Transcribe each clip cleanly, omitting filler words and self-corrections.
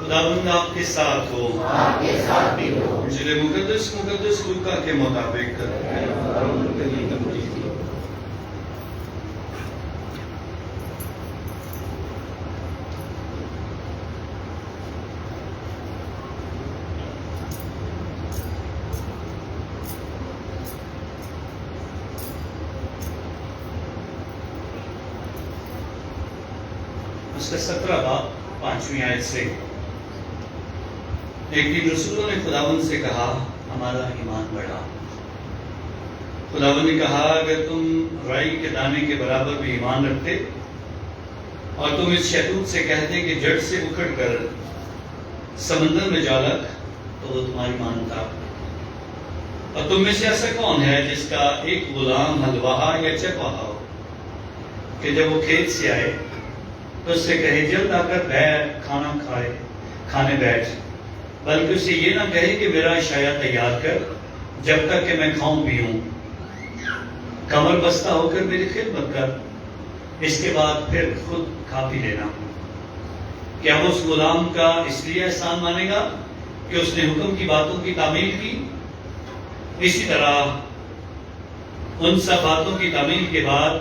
خداوند آپ کے ساتھ ہو، آپ کے ساتھ بھی ہو۔ انجیل مقدس لوکا کے مطابق۔ اس کا 17 باب 5ویں آیت سے، ایک دن رسولوں نے خداوند سے کہا ہمارا ایمان بڑھا۔ خداوند نے کہا اگر تم رائی کے دانے کے برابر بھی ایمان رکھتے اور تم اس شہتوت سے کہتے کہ جڑ سے اکھڑ کر سمندر میں جا لگ تو وہ تمہاری مانتا۔ اور تم میں سے ایسا کون ہے جس کا ایک غلام ہلواہا یا چرواہا ہو کہ جب وہ کھیت سے آئے تو اس سے کہے جلد آ کر بیٹھ کھانے بیٹھ، بلکہ اسے یہ نہ کہے کہ میرا عشاء تیار کر جب تک کہ میں کھاؤں پیوں، کمر بستہ ہو کر میری خدمت کر، اس کے بعد پھر خود کھا پی لینا۔ کیا وہ اس غلام کا اس لیے احسان مانے گا کہ اس نے حکم کی باتوں کی تعمیل کی؟ اسی طرح ان سب باتوں کی تعمیل کے بعد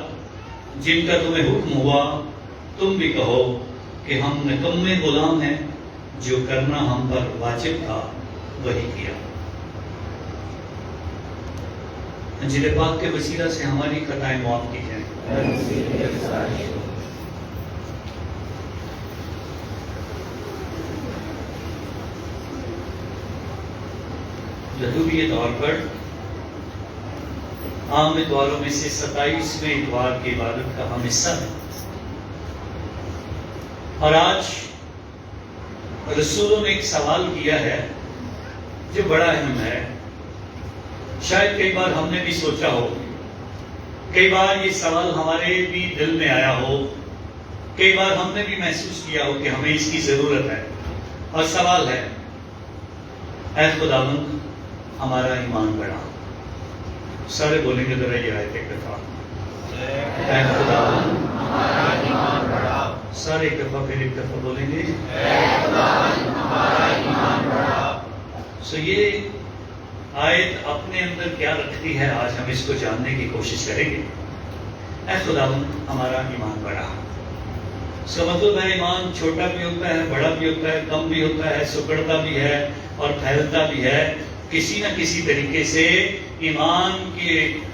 جن کا تمہیں حکم ہوا تم بھی کہو کہ ہم نکمے غلام ہیں، جو کرنا ہم پر واجب تھا وہی کیا۔ انجیل پاک کے وسیلہ سے ہماری خطائیں معاف کی جائیں۔ جدوبی طور پر عام اتواروں میں سے 27ویں اتوار کی عبادت کا ہم حصہ ہیں، اور آج رسولوں نے ایک سوال کیا ہے جو بڑا اہم ہے۔ شاید کئی بار ہم نے بھی سوچا ہو، کئی بار یہ سوال ہمارے بھی دل میں آیا ہو، کئی بار ہم نے بھی محسوس کیا ہو کہ ہمیں اس کی ضرورت ہے۔ اور سوال ہے، اے خداوند ہمارا ایمان بڑھا۔ سارے بولیں گے ذرا یہ آیت ایک دفعہ، اے خداوند ہمارا ایمان بڑھا۔ سارے ایک دفعہ پھر ایک دفعہ بولیں گے، اے خداوند ہمارا ایمان بڑھا۔ یہ آیت اپنے اندر کیا رکھتی ہے، آج ہم اس کو جاننے کی کوشش کریں گے۔ اے خداوند ہمارا ایمان بڑھا، اس کا مطلب ہے ایمان چھوٹا بھی ہوتا ہے، بڑا بھی ہوتا ہے، کم بھی ہوتا ہے، سکڑتا بھی ہے اور پھیلتا بھی ہے۔ کسی نہ کسی طریقے سے ایمان کے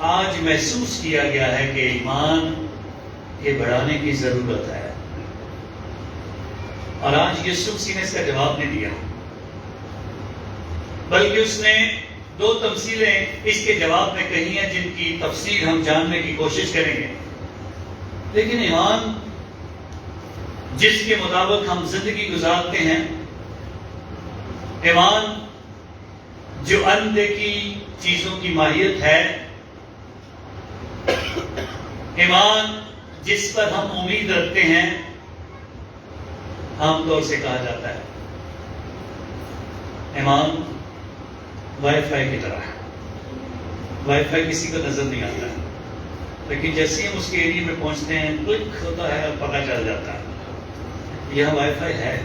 آج محسوس کیا گیا ہے کہ ایمان کے بڑھانے کی ضرورت ہے، اور آج یسوع مسیح نے اس کا جواب نہیں دیا، بلکہ اس نے 2 تمثیلیں اس کے جواب میں کہی ہیں جن کی تفسیر ہم جاننے کی کوشش کریں گے۔ لیکن ایمان جس کے مطابق ہم زندگی گزارتے ہیں، ایمان جو اندیکھی چیزوں کی ماہیت ہے، ایمان جس پر ہم امید رکھتے ہیں، عام طور سے کہا جاتا ہے ایمان وائی فائی کی طرح ہے۔ وائی فائی کسی کو نظر نہیں آتا ہے، لیکن جیسے ہی ہم اس کے ایریے میں پہنچتے ہیں کلک ہوتا ہے اور پتہ چل جاتا ہے یہاں وائی فائی ہے۔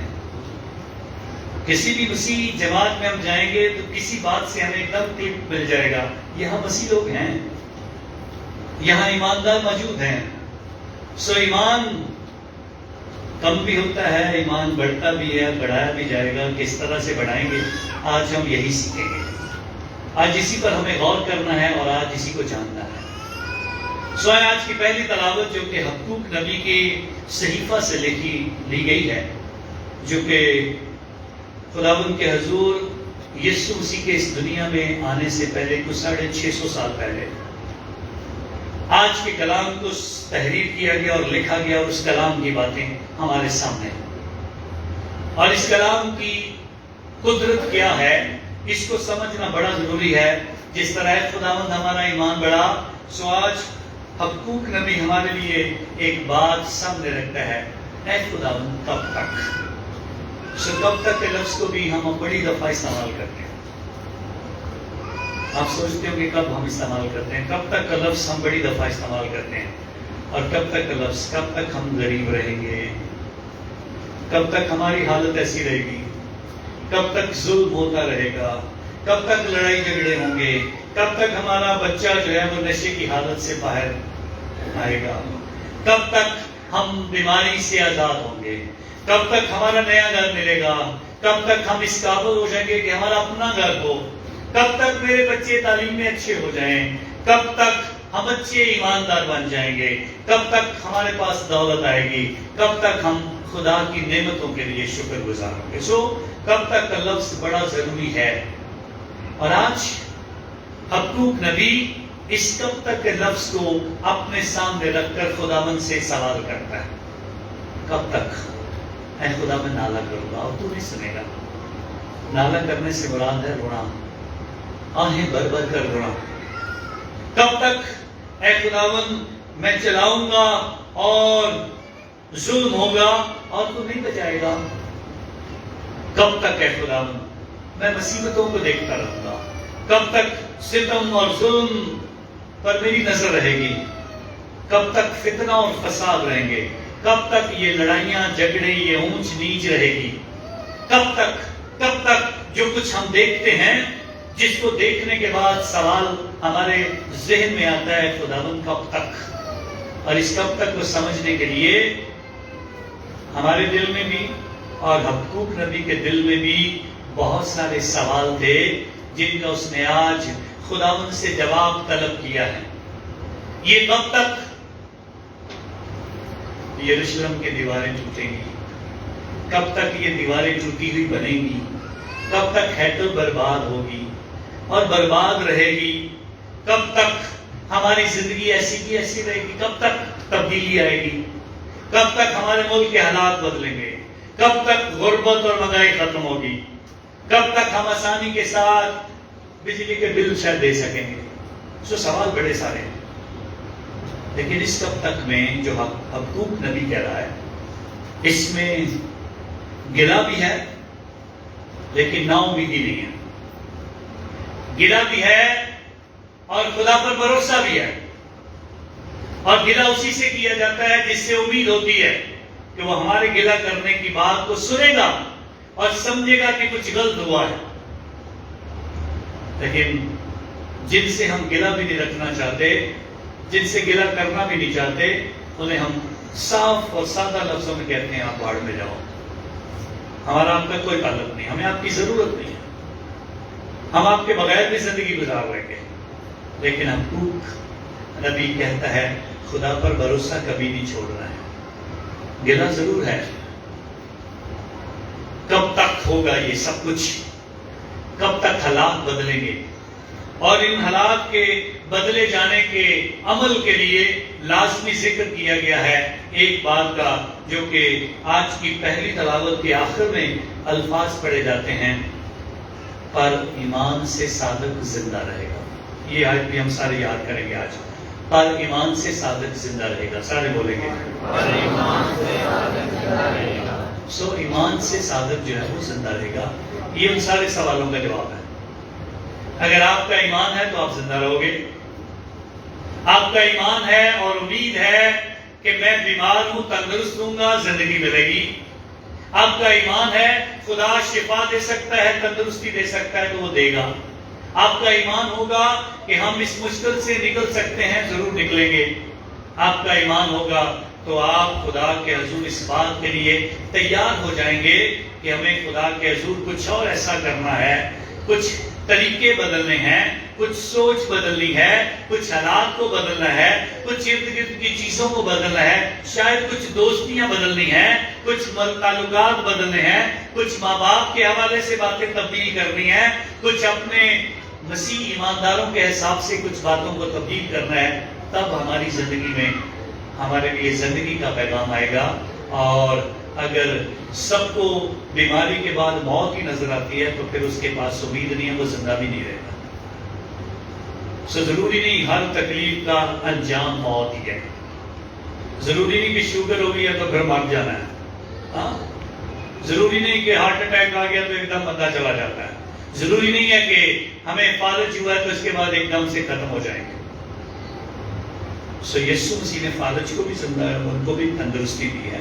کسی بھی مسیحی جماعت میں ہم جائیں گے تو کسی بات سے ہمیں ایک دم کلک مل جائے گا، یہاں مسیح لوگ ہیں، یہاں ایماندار موجود ہیں۔ ایمان کم بھی ہوتا ہے، ایمان بڑھتا بھی ہے، بڑھایا بھی جائے گا۔ کس طرح سے بڑھائیں گے، آج ہم یہی سیکھیں گے۔ آج اسی پر ہمیں غور کرنا ہے اور آج اسی کو جاننا ہے۔ آج کی پہلی تلاوت جو کہ حبقوق نبی کی صحیفہ سے لی گئی ہے، جو کہ خداوند کے حضور یسوع مسیح کے اس دنیا میں آنے سے پہلے کچھ 650 سال پہلے آج کے کلام کو تحریر کیا گیا اور لکھا گیا، اور اس کلام کی باتیں ہمارے سامنے ہیں، اور اس کلام کی قدرت کیا ہے اس کو سمجھنا بڑا ضروری ہے۔ جس طرح اے خداوند ہمارا ایمان بڑھا، آج حبقوق نبی ہمارے لیے ایک بات سامنے رکھتا ہے، اے خداوند کب تک؟ کب تک کے لفظ کو بھی ہم بڑی دفعہ استعمال کرتے ہیں۔ آپ سوچتے ہو کہ کب ہم استعمال کرتے ہیں، کب تک کا لفظ ہم بڑی دفعہ استعمال کرتے ہیں، اور کب تک کا لفظ، کب تک ہم غریب رہیں گے، کب تک ہماری حالت ایسی رہے گی، کب تک ظلم ہوتا رہے گا؟ کب تک لڑائی جھگڑے ہوں گے؟ کب تک ہمارا بچہ جو ہے وہ نشے کی حالت سے باہر آئے گا؟ کب تک ہم بیماری سے آزاد ہوں گے؟ کب تک ہمارا نیا گھر ملے گا؟ کب تک ہم اس قابل ہو جائیں گے کہ ہمارا اپنا گھر ہو؟ کب تک میرے بچے تعلیم میں اچھے ہو جائیں؟ کب تک ہم اچھے ایماندار بن جائیں گے؟ کب تک ہمارے پاس دولت آئے گی؟ کب تک ہم خدا کی نعمتوں کے لیے شکر گزار ہوں گے؟ کب تک کا لفظ بڑا ضروری ہے. اور آج حقوق نبی اس کب تک کے لفظ کو اپنے سامنے رکھ کر خداوند سے سوال کرتا ہے. کب تک؟ اے خدا میں نالا کروں گا اور تو نہیں سنے گا. نالا کرنے سے مراد ہے رونا، آہیں بھر بھر کر رونا. کب تک اے خداوند میں چلاؤں گا اور ظلم ہوگا اور تو نہیں بچائے گا؟ کب تک اے خداوند میں مصیبتوں کو دیکھتا رہوں گا؟ کب تک ستم اور ظلم پر میری نظر رہے گی؟ کب تک فتنہ اور فساد رہیں گے؟ کب تک یہ لڑائیاں جھگڑے، یہ اونچ نیچ رہے گی؟ کب تک جو کچھ ہم دیکھتے ہیں، جس کو دیکھنے کے بعد سوال ہمارے ذہن میں آتا ہے خداوند کب تک؟ اور اس کب تک کو سمجھنے کے لیے ہمارے دل میں بھی اور حقوق نبی کے دل میں بھی بہت سارے سوال تھے جن کا اس نے آج خداوند سے جواب طلب کیا ہے. یہ کب تک یروشلم کی دیواریں ٹوٹیں گی؟ کب تک یہ دیواریں ٹوٹی ہوئی بنیں گی؟ کب تک ہیکل برباد ہوگی اور برباد رہے گی؟ کب تک ہماری زندگی ایسی کی ایسی رہے گی؟ کب تک تبدیلی آئے گی؟ کب تک ہمارے ملک کے حالات بدلیں گے؟ کب تک غربت اور مہنگائی ختم ہوگی؟ کب تک ہم آسانی کے ساتھ بجلی کے بل شاید دے سکیں گے؟ سوال بڑے سارے ہیں. لیکن اس کب تک میں جو حقوق نبی کہہ رہا ہے، اس میں گلہ بھی ہے لیکن نا امیدی نہیں ہے. گلہ بھی ہے اور خدا پر بھروسہ بھی ہے. اور گلہ اسی سے کیا جاتا ہے جس سے امید ہوتی ہے کہ وہ ہمارے گلہ کرنے کی بات کو سنے گا اور سمجھے گا کہ کچھ غلط ہوا ہے. لیکن جن سے ہم گلہ بھی نہیں رکھنا چاہتے، جن سے گلہ کرنا بھی نہیں چاہتے، انہیں ہم صاف اور سادہ لفظوں میں کہتے ہیں آپ باڑ میں جاؤ، ہمارا آپ کا کوئی تعلق نہیں، ہمیں آپ کی ضرورت نہیں ہے، ہم آپ کے بغیر بھی زندگی گزار رہے گے. لیکن حقوق نبی کہتا ہے خدا پر بھروسہ کبھی نہیں چھوڑنا ہے. گلہ ضرور ہے. کب تک ہوگا یہ سب کچھ؟ کب تک حالات بدلیں گے؟ اور ان حالات کے بدلے جانے کے عمل کے لیے لازمی ذکر کیا گیا ہے ایک بات کا، جو کہ آج کی پہلی تلاوت کے آخر میں الفاظ پڑھے جاتے ہیں، پر ایمان سے صادق زندہ رہے گا. یہ آیت بھی ہم سارے یاد کریں گے آج. پر ایمان سے صادق زندہ رہے گا. سارے بولیں گے پر ایمان سے صادق زندہ رہے گا. ایمان سے صادق جو ہے وہ زندہ رہے گا. یہ ان سارے سوالوں کا جواب ہے. اگر آپ کا ایمان ہے تو آپ زندہ رہو گے. آپ کا ایمان ہے اور امید ہے کہ میں بیمار ہوں، تندرست ہوں گا، زندگی ملے گی. آپ کا ایمان ہے خدا شفا دے سکتا ہے، تندرستی دے سکتا ہے تو وہ دے گا. آپ کا ایمان ہوگا کہ ہم اس مشکل سے نکل سکتے ہیں، ضرور نکلیں گے. آپ کا ایمان ہوگا تو آپ خدا کے حضور اس بات کے لیے تیار ہو جائیں گے کہ ہمیں خدا کے حضور کچھ اور ایسا کرنا ہے، کچھ طریقے بدلنے ہیں، کچھ سوچ بدلنی ہے، کچھ حالات کو بدلنا ہے، کچھ ارد گرد کی چیزوں کو بدلنا ہے، شاید کچھ دوستیاں بدلنی ہیں، کچھ تعلقات بدلنے ہیں، کچھ ماں باپ کے حوالے سے باتیں تبدیل کرنی ہیں، کچھ اپنے مسیح ایمانداروں کے حساب سے کچھ باتوں کو تبدیل کرنا ہے. تب ہماری زندگی میں ہمارے لیے زندگی کا پیغام آئے گا. اور اگر سب کو بیماری کے بعد موت ہی نظر آتی ہے تو پھر اس کے پاس امید نہیں ہے، وہ زندہ بھی نہیں رہے گا. ضروری نہیں ہر تکلیف کا انجام موت ہی ہے. ضروری نہیں کہ شوگر ہو گئی ہے تو پھر مر جانا ہے. ضروری نہیں کہ ہارٹ اٹیک آ گیا تو ایک دم بندہ چلا جاتا ہے. ضروری نہیں ہے کہ ہمیں فالج ہوا ہے تو اس کے بعد ایک دم سے ختم ہو جائیں گے. یسوع مسیح نے فالج کو بھی زندہ ہے، ان کو بھی تندرستی دی ہے.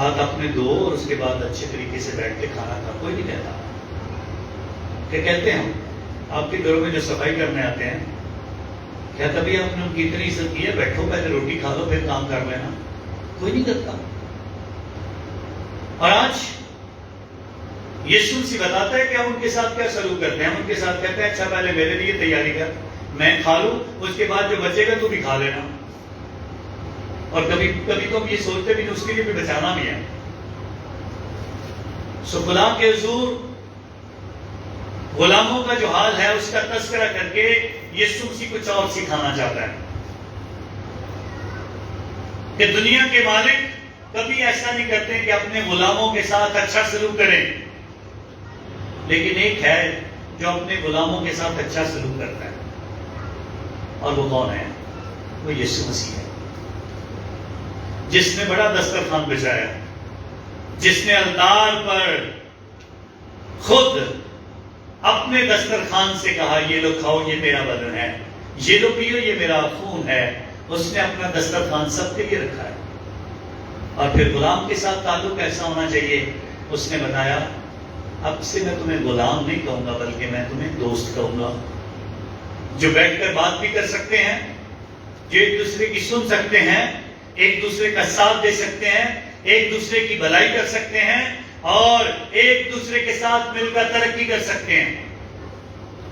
ہاتھ اپنے دو اور اس کے بعد اچھے طریقے سے بیٹھ کے کھانا کھا. کوئی نہیں کہتا. کیا کہتے ہیں ہم؟ آپ کے گھروں میں جو صفائی کرنے آتے ہیں، کیا کبھی آپ نے ان کی اتنی عزت کی ہے بیٹھو پہلے روٹی کھا لو پھر کام کر لینا؟ کوئی نہیں کرتا. اور آج یسوع مسیح بتاتا ہے کہ ہم ان کے ساتھ کیا سلوک کرتے ہیں. ہم ان کے ساتھ کہتے ہیں اچھا پہلے میرے لیے تیاری کر، میں کھا لوں، اس کے بعد جو بچے گا تو بھی کھا لینا. اور کبھی کبھی تو ہم یہ سوچتے بھی اس کے لیے بھی بچانا بھی ہے. سو غلام کے حضور غلاموں کا جو حال ہے اس کا تذکرہ کر کے یسوع مسیح کچھ اور سکھانا چاہتا ہے کہ دنیا کے مالک کبھی ایسا نہیں کرتے کہ اپنے غلاموں کے ساتھ اچھا سلوک کریں، لیکن ایک ہے جو اپنے غلاموں کے ساتھ اچھا سلوک کرتا ہے، اور وہ کون ہے؟ وہ یسوع مسیح ہے، جس نے بڑا دسترخوان بچھایا، جس نے الطار پر خود اپنے دسترخوان سے کہا یہ لو کھاؤ یہ میرا بدن ہے، یہ لو پیو یہ میرا خون ہے. اس نے اپنا دسترخوان سب کے لیے رکھا ہے. اور پھر غلام کے ساتھ تعلق ایسا ہونا چاہیے. اس نے بتایا اب سے میں تمہیں غلام نہیں کہوں گا بلکہ میں تمہیں دوست کہوں گا، جو بیٹھ کر بات بھی کر سکتے ہیں، جو ایک دوسرے کی سن سکتے ہیں، ایک دوسرے کا ساتھ دے سکتے ہیں، ایک دوسرے کی بھلائی کر سکتے ہیں، اور ایک دوسرے کے ساتھ مل کر ترقی کر سکتے ہیں.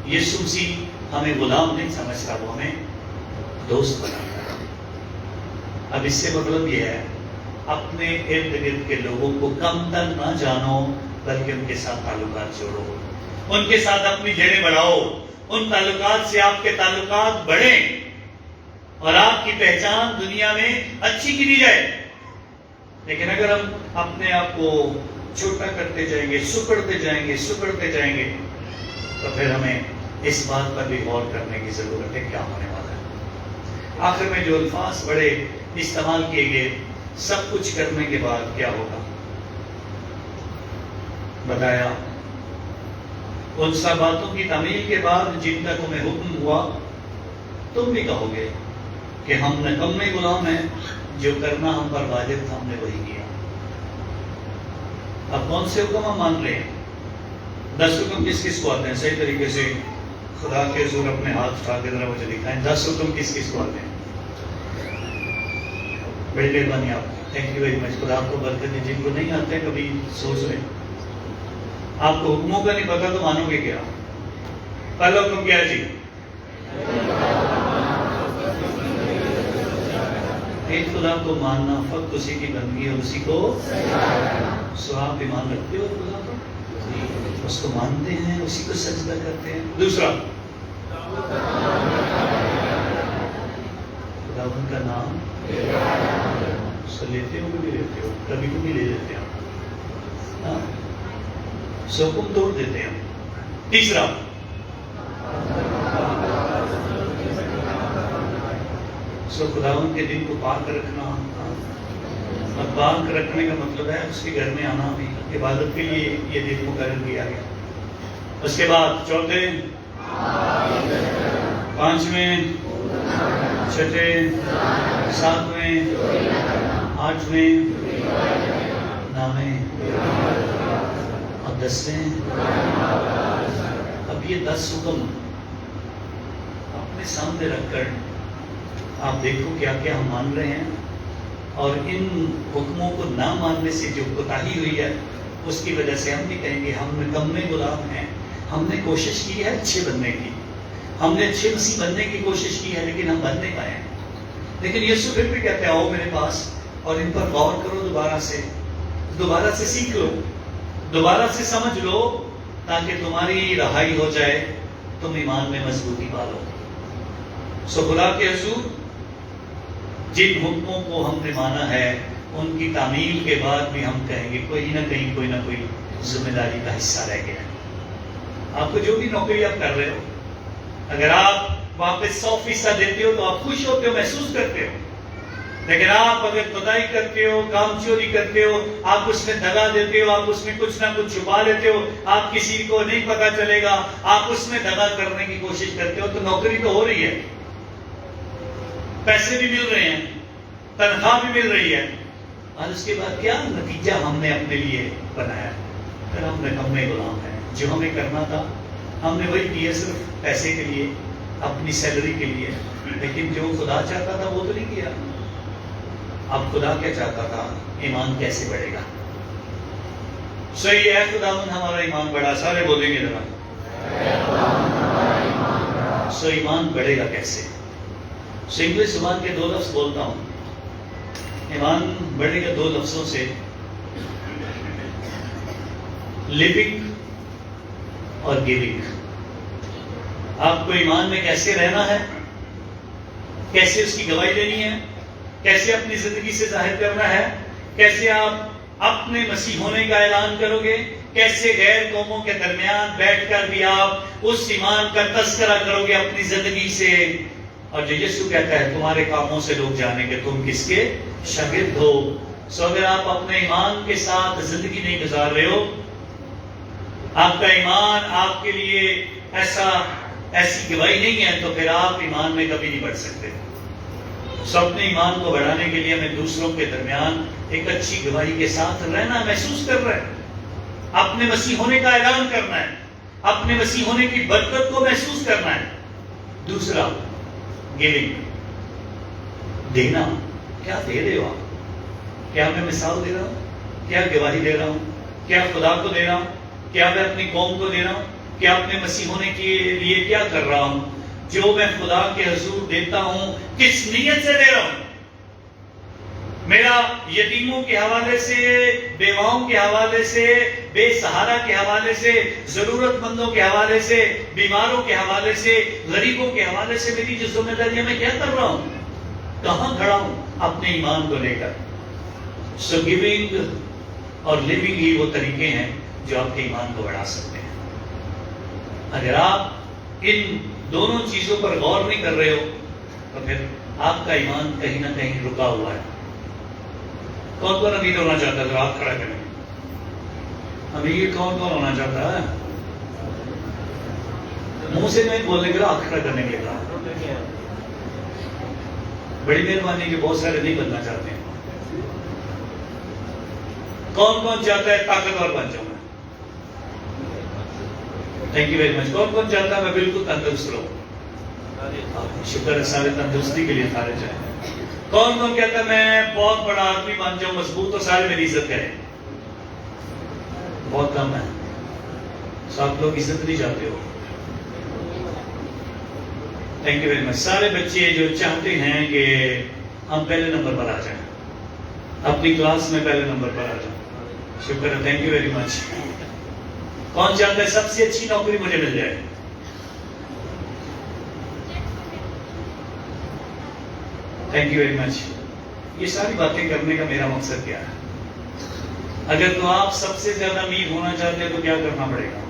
یسوع مسیح ہمیں غلام نہیں سمجھتا، وہ ہمیں دوست بناتا ہے. اب اس سے مطلب یہ ہے اپنے ارد گرد کے لوگوں کو کم تر نہ جانو بلکہ ان کے ساتھ تعلقات جوڑو، ان کے ساتھ اپنی جڑیں بڑھاؤ. ان تعلقات سے آپ کے تعلقات بڑھیں اور آپ کی پہچان دنیا میں اچھی گنی جائے. لیکن اگر ہم اپنے آپ کو چھوٹا کرتے جائیں گے، سکڑتے جائیں گے تو پھر ہمیں اس بات پر بھی غور کرنے کی ضرورت ہے کیا ہونے والا ہے. آخر میں جو الفاظ بڑے استعمال کیے گئے، سب کچھ کرنے کے بعد کیا ہوگا بتایا. ان سب باتوں کی تعمیل کے بعد جن کا تمہیں حکم ہوا تم بھی کہو گے کہ ہم نکمے غلام ہیں، جو کرنا ہم پر واجب تھا ہم نے وہی کیا. اب کون سے حکم ہم مان رہے ہیں؟ 10 حکم کس کس کو آتے ہیں؟ صحیح طریقے سے خدا کے حضور اپنے ہاتھ اٹھا کے ذرا مجھے دکھائیں. 10 حکم کس کس کو آتے ہیں؟ بڑی مہربانی آپ. تھینک یو ویری مچ. خدا آپ کو برکت دے. جن کو نہیں آتے ہیں کبھی سوچ رہے ہیں. آپ کو حکموں کا نہیں پتا تو مانو گے کیا؟ پہلا حکم کیا ہے جی؟ ایک خدا کو ماننا، فقط اسی کی بندگی اور اسی کو سو. آپ ایمان رکھتے ہو خدا کو، اس کو مانتے ہیں، اسی کو سجدہ کرتے ہیں. دوسرا خدا ان کا نام اس کو لیتے ہو بھی لیتے ہو، کبھی کبھی لے لیتے ہیں، سو حکم توڑ دیتے ہیں. تیسرا سو خداوند کے دن کو پاک رکھنا. اور پاک رکھنے کا مطلب ہے اس کے گھر میں آنا بھی عبادت کے لیے یہ دن مقرر کیا گیا. اس کے بعد چوتھے، پانچویں، چھٹے، ساتویں، آٹھویں، نویں اور 10ویں. اب یہ 10 حکم اپنے سامنے رکھ کر آپ دیکھو کیا کیا ہم مان رہے ہیں، اور ان حکموں کو نہ ماننے سے جو کوتاہی ہوئی ہے اس کی وجہ سے ہم بھی کہیں گے ہم نکمے غلام ہیں. ہم نے کوشش کی ہے اچھے بننے کی، ہم نے اچھے مسیح بننے کی کوشش کی ہے لیکن ہم بن نہیں پائے ہیں. لیکن یسوع پھر بھی کہتے ہیں آؤ میرے پاس اور ان پر غور کرو، دوبارہ سے سیکھ لو، دوبارہ سے سمجھ لو تاکہ تمہاری رہائی ہو جائے، تم ایمان میں مضبوطی پالو. سو خدا کے حضور جن حکموں کو ہم نے مانا ہے ان کی تعمیل کے بعد بھی ہم کہیں گے کوئی نہ کوئی ذمہ داری کا حصہ رہ گیا. آپ کو جو بھی نوکری آپ کر رہے ہو، اگر آپ وہاں پہ 100% دیتے ہو تو آپ خوش ہوتے ہو، محسوس کرتے ہو. لیکن آپ اگر خدائی کرتے ہو، کام چوری کرتے ہو، آپ اس میں دگا دیتے ہو، آپ اس میں کچھ نہ کچھ چھپا لیتے ہو، آپ کسی کو نہیں پتا چلے گا، آپ اس میں دگا کرنے کی کوشش کرتے ہو، تو نوکری تو ہو رہی ہے، پیسے بھی مل رہے ہیں، تنخواہ بھی مل رہی ہے، اور اس کے بعد کیا نتیجہ ہم نے اپنے لیے بنایا؟ پھر ہم نکمے غلام ہیں. جو ہمیں کرنا تھا ہم نے وہی کیا، صرف پیسے کے لیے، اپنی سیلری کے لیے، لیکن جو خدا چاہتا تھا وہ تو نہیں کیا. اب خدا کیا چاہتا تھا؟ ایمان کیسے بڑھے گا؟ صحیح ہے خداوند ہمارا ایمان بڑھا. سارے بولیں گے ذرا. سو ایمان بڑھے گا کیسے؟ سو انگلش زبان کے 2 لفظ بولتا ہوں. ایمان بڑھے گا 2 لفظوں سے، لیونگ اور گیونگ. آپ کو ایمان میں کیسے رہنا ہے، کیسے اس کی گواہی دینی ہے، کیسے اپنی زندگی سے ظاہر کرنا ہے، کیسے آپ اپنے مسیح ہونے کا اعلان کرو گے، کیسے غیر قوموں کے درمیان بیٹھ کر بھی آپ اس ایمان کا تذکرہ کرو گے اپنی زندگی سے. اور جو یسوع کہتا ہے تمہارے کاموں سے لوگ جانیں گے تم کس کے شاگرد ہو. سو اگر آپ اپنے ایمان کے ساتھ زندگی نہیں گزار رہے ہو، آپ کا ایمان آپ کے لیے ایسی گواہی نہیں ہے، تو پھر آپ ایمان میں کبھی نہیں بڑھ سکتے. سو اپنے ایمان کو بڑھانے کے لیے ہمیں دوسروں کے درمیان ایک اچھی گواہی کے ساتھ رہنا، محسوس کر رہے ہیں، اپنے مسیح ہونے کا اعلان کرنا ہے، اپنے مسیح ہونے کی برکت کو محسوس کرنا ہے. دوسرا گیونگ، دینا. کیا دے رہے ہو آپ؟ کیا میں مثال دے رہا ہوں؟ کیا گواہی دے رہا ہوں؟ کیا خدا کو دے رہا ہوں؟ کیا میں اپنی قوم کو دے رہا ہوں؟ کیا اپنے مسیح ہونے کے لیے کیا کر رہا ہوں؟ جو میں خدا کے حضور دیتا ہوں کس نیت سے دے رہا ہوں؟ میرا یتیموں کے حوالے سے، بیواؤں کے حوالے سے، بے سہارا کے حوالے سے، ضرورت مندوں کے حوالے سے، بیماروں کے حوالے سے، غریبوں کے حوالے سے میری جو ذمہ داری ہے میں کیا کر رہا ہوں؟ کہاں کھڑا ہوں اپنے ایمان کو لے کر؟ سو گیونگ اور لیونگ ہی وہ طریقے ہیں جو آپ کے ایمان کو بڑھا سکتے ہیں. اگر آپ ان دونوں چیزوں پر غور نہیں کر رہے ہو تو پھر آپ کا ایمان کہیں نہ کہیں رکا ہوا ہے. کون کون امیر ہونا چاہتا ہے؟ ہاتھ کھڑا کریں. امیر کون کون ہونا چاہتا ہے؟ منہ سے نہیں بولنے کے لیے ہاتھ کھڑا کرنے کے لیے کہا. بڑی مہربانی کہ بہت سارے نہیں بننا چاہتے ہیں. کون کون چاہتا ہے طاقتور بن جاؤں میں؟ تھینک یو ویری مچ. کون کون چاہتا ہے میں بالکل تندرست رہوں؟ شکر ہے سارے تندرستی کے لیے سارے چاہیں. کون کون کہتا ہے میں بہت بڑا آدمی بن جاؤں، مضبوط، تو سارے میری عزت کریں؟ بہت کم ہے. آپ لوگ عزت نہیں چاہتے ہو. Thank you very much. سارے بچے جو چاہتے ہیں کہ ہم پہلے نمبر پر آ جائیں، اپنی کلاس میں پہلے نمبر پر آ جائیں. شکر ہے. تھینک یو ویری مچ. کون چاہتا ہے سب سے اچھی نوکری مجھے مل جائے؟ تھینک یو ویری مچ. یہ ساری باتیں کرنے کا میرا مقصد کیا ہے؟ اگر تو آپ سب سے زیادہ امیر ہونا چاہتے ہیں تو کیا کرنا پڑے گا؟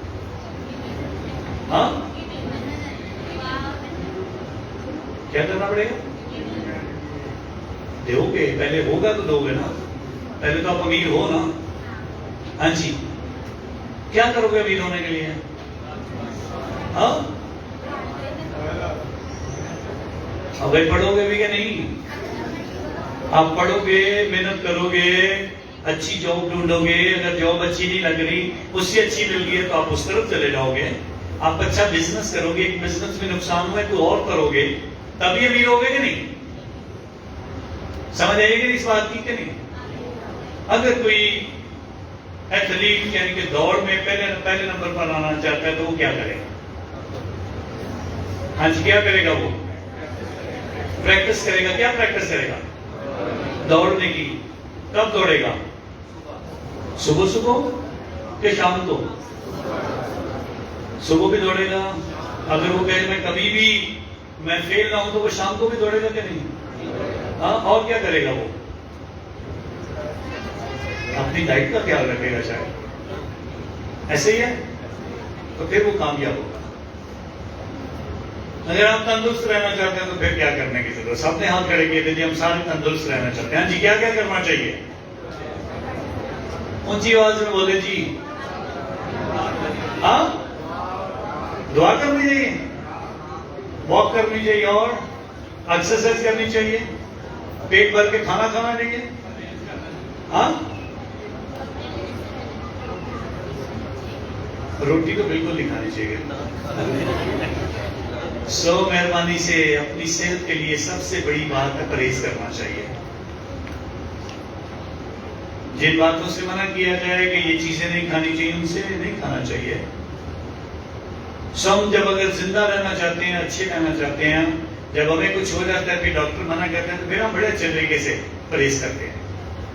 ہاں کیا کرنا پڑے گا؟ دو گے. پہلے ہوگا تو دو گے نا. پہلے تو آپ امیر ہو نا. ہاں جی. کیا کرو گے امیر ہونے کے لیے؟ ہاں اب پڑھو گے بھی کہ نہیں؟ آپ پڑھو گے، محنت کرو گے، اچھی جاب ڈھونڈو گے. اگر جاب اچھی نہیں لگ رہی، اس سے اچھی مل گئی ہے تو آپ اس طرف چلے جاؤ گے. آپ اچھا بزنس کرو گے، ایک بزنس میں نقصان ہوا ہے تو اور کرو گے، تبھی امیر ہوگے کہ نہیں؟ سمجھ آئیے گی اس بات کی کہ نہیں؟ اگر کوئی ایتھلیٹ یعنی کہ دوڑ میں پہلے نمبر پر آنا چاہتا ہے تو وہ کیا کرے گا؟ ہاں جی کیا کرے گا؟ وہ پریکٹس کرے گا. کیا پریکٹس کرے گا؟ دوڑنے کی. کب دوڑے گا؟ صبح صبح کہ شام کو؟ صبح بھی دوڑے گا. اگر وہ کہے میں کبھی بھی میں فیل نہ ہوں تو وہ شام کو بھی دوڑے گا کہ نہیں؟ ہاں. اور کیا کرے گا؟ وہ اپنی ڈائٹ کا خیال رکھے گا شاید. ایسے ہی ہے تو پھر وہ کامیاب ہوگا. اگر آپ تندرست رہنا چاہتے ہیں تو پھر کیا کرنے کی ضرورت؟ سب نے ہاتھ کھڑے کیے تھے جی ہم سارے تندرست رہنا چاہتے ہیں. جی کیا کیا کرنا چاہیے؟ اونچی آواز میں بولے جی. ہاں دعا کرنی چاہیے، واک کرنی چاہیے، اور ایکسرسائز کرنی چاہیے، پیٹ بھر کے کھانا کھانا چاہیے. ہاں روٹی تو بالکل نہیں کھانی چاہیے. سو مہربانی سے اپنی صحت کے لیے سب سے بڑی بات ہے پرہیز کرنا چاہیے. جن باتوں سے منع کیا جائے کہ یہ چیزیں نہیں کھانی چاہیے ان سے نہیں کھانا چاہیے. سو ہم جب اگر زندہ رہنا چاہتے ہیں اچھے رہنا چاہتے ہیں جب ہمیں کچھ ہو جاتا ہے پھر ڈاکٹر منع کرتے ہیں تو پھر ہم بڑے اچھے طریقے سے پرہیز کرتے ہیں.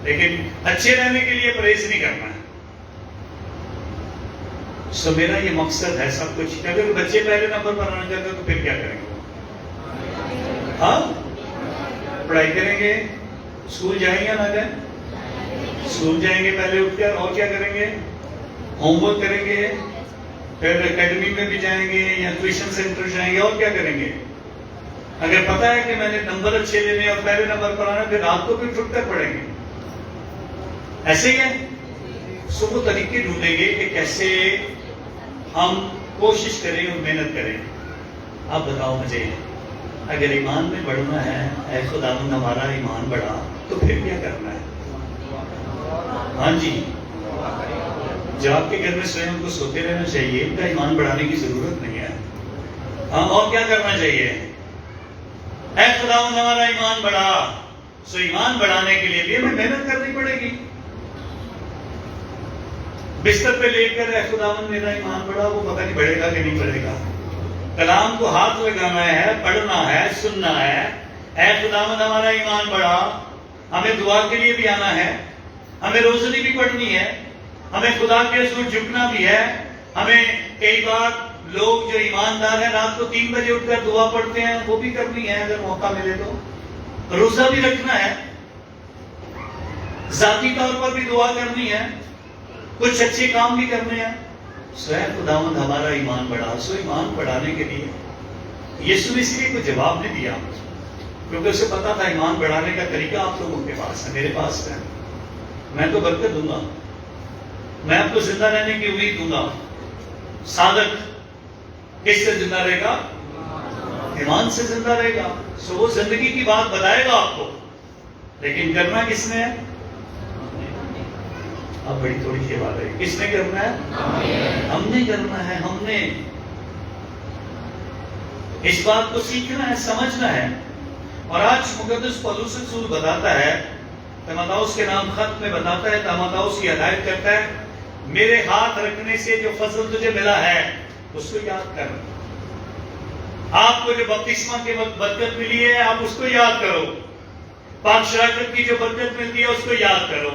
لیکن اچھے رہنے کے لیے پرہیز نہیں کرنا ہے. سو میرا یہ مقصد ہے سب کچھ. اگر بچے پہلے نمبر پر آنا چاہتے ہیں تو پھر کیا کریں گے؟ ہاں پڑھائی کریں گے, اسکول جائیں گے نہ جائیں؟ اسکول جائیں گے پہلے اٹھ کر, اور کیا کریں گے؟ ہوم ورک کریں گے, پھر اکیڈمی میں بھی جائیں گے یا ٹیوشن سینٹر جائیں گے, اور کیا کریں گے؟ اگر پتا ہے کہ میں نے نمبر اچھے لینے اور پہلے نمبر پر آنا پھر رات کو بھی ٹھک کر پڑھیں گے. ایسے ہی ہے. سو وہ طریقے ڈھونڈیں گے کہ کیسے ہم کوشش کریں اور محنت کریں. اب بتاؤ مجھے, اگر ایمان میں بڑھنا ہے, اے خداوند ہمارا ایمان بڑھا, تو پھر کیا کرنا ہے؟ ہاں جی, جو آپ کے گھر میں سوئے ان کو سوتے رہنا چاہیے, ان کا ایمان بڑھانے کی ضرورت نہیں ہے. ہاں اور کیا کرنا چاہیے؟ اے خداوند ہمارا ایمان بڑھا. سو ایمان بڑھانے کے لیے بھی ہمیں محنت کرنی پڑے گی. بستر پہ لے کر اے خداوند میرا ایمان بڑھا, وہ پتہ نہیں بڑھے گا کہ نہیں بڑھے گا. کلام کو ہاتھ لگانا ہے, پڑھنا ہے, سننا ہے. اے خداوند ہمارا ایمان بڑھا. ہمیں دعا کے لیے بھی آنا ہے, ہمیں روزنی بھی پڑھنی ہے, ہمیں خدا کے حضور جھکنا بھی ہے. ہمیں کئی بار لوگ جو ایماندار ہیں رات کو 3 بجے اٹھ کر دعا پڑھتے ہیں, وہ بھی کرنی ہے اگر موقع ملے تو. روزہ بھی رکھنا ہے, ذاتی طور پر بھی دعا کرنی ہے, کچھ اچھے کام بھی کرنے ہیں. سو اے خداوند ہمارا ایمان بڑھا. سو ایمان بڑھانے کے لیے یسوع نے اس لیے کوئی جواب نہیں دیا کیونکہ اسے پتا تھا ایمان بڑھانے کا طریقہ آپ لوگوں کے پاس ہے, میرے پاس ہے. میں تو برکت دوں گا, میں آپ کو زندہ رہنے کی امید دوں گا. صادق کس سے زندہ رہے گا؟ ایمان سے زندہ رہے گا. سو وہ زندگی کی بات بتائے گا آپ کو, لیکن کرنا کس نے ہے؟ اب بڑی تھوڑی سی بات ہے, کس نے کرنا ہے؟ ہم نے کرنا ہے. ہم نے اس بات کو سیکھنا ہے, سمجھنا ہے. اور آج مقدس پولس رسول بتاتا ہے, تیموتھیوس کے نام خط میں بتاتا ہے, تیموتھیوس کی ہدایت کرتا ہے, میرے ہاتھ رکھنے سے جو فضل تجھے ملا ہے اس کو یاد کر. آپ کو جو بپتسمہ کے وقت برکت ملی ہے آپ اس کو یاد کرو. پاک شراکت کی جو برکت ملتی ہے اس کو یاد کرو.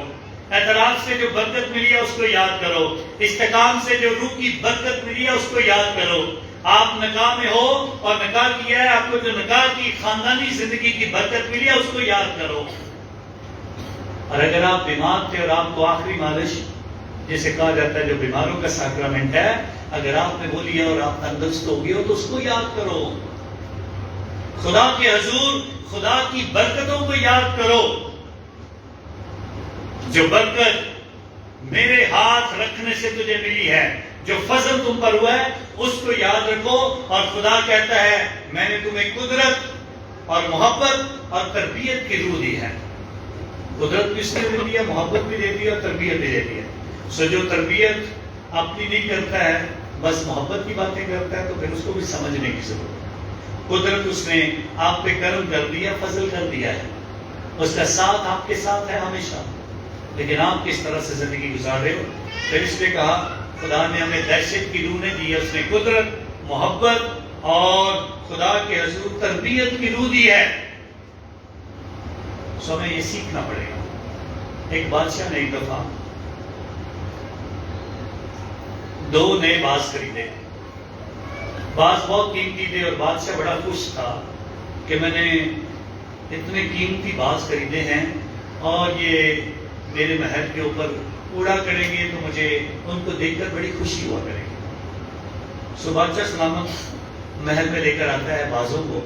اعتراف سے جو برکت ملی ہے اس کو یاد کرو. استقام سے جو روح کی برکت ملی ہے اس کو یاد کرو. آپ نکاح میں ہو اور نکاح کیا ہے, آپ کو جو نکاح کی خاندانی زندگی کی برکت ملی ہے اس کو یاد کرو. اور اگر آپ بیمار تھے اور آپ کو آخری مالش جسے کہا جاتا ہے جو بیماروں کا ساکرامنٹ ہے, اگر آپ نے وہ لیا اور آپ تندرست ہو گئے ہو تو اس کو یاد کرو. خدا کے حضور خدا کی برکتوں کو یاد کرو. جو برکت میرے ہاتھ رکھنے سے تجھے ملی ہے, جو فضل تم پر ہوا ہے اس کو یاد رکھو. اور خدا کہتا ہے میں نے تمہیں قدرت اور محبت اور تربیت کی روح دی ہے. قدرت بھی اس نے دے دیا, محبت بھی دے دی اور تربیت بھی دے دی ہے. سو جو تربیت اپنی نہیں کرتا ہے بس محبت کی باتیں کرتا ہے تو پھر اس کو بھی سمجھنے کی ضرورت ہے. قدرت اس نے آپ پہ کرم کر دیا, فضل کر دیا ہے, اس کا ساتھ آپ کے ساتھ ہے ہمیشہ, لیکن آپ کس طرح سے زندگی گزار رہے ہو. پھر اس نے کہا خدا نے ہمیں دہشت کی روح نے دی ہے, اس نے قدرت, محبت اور خدا کے حضور تربیت کی روح دی ہے. سو ہمیں یہ سیکھنا پڑے گا. ایک بادشاہ نے ایک دفعہ 2 نئے باز خریدے. باز بہت قیمتی تھے اور بادشاہ بڑا خوش تھا کہ میں نے اتنے قیمتی باز خریدے ہیں اور یہ میرے محل کے اوپر اڑا کریں گے تو مجھے ان کو دیکھ کر بڑی خوشی ہوا کرے گی. سو بادشاہ سلامت محل میں لے کر آتا ہے بازوں کو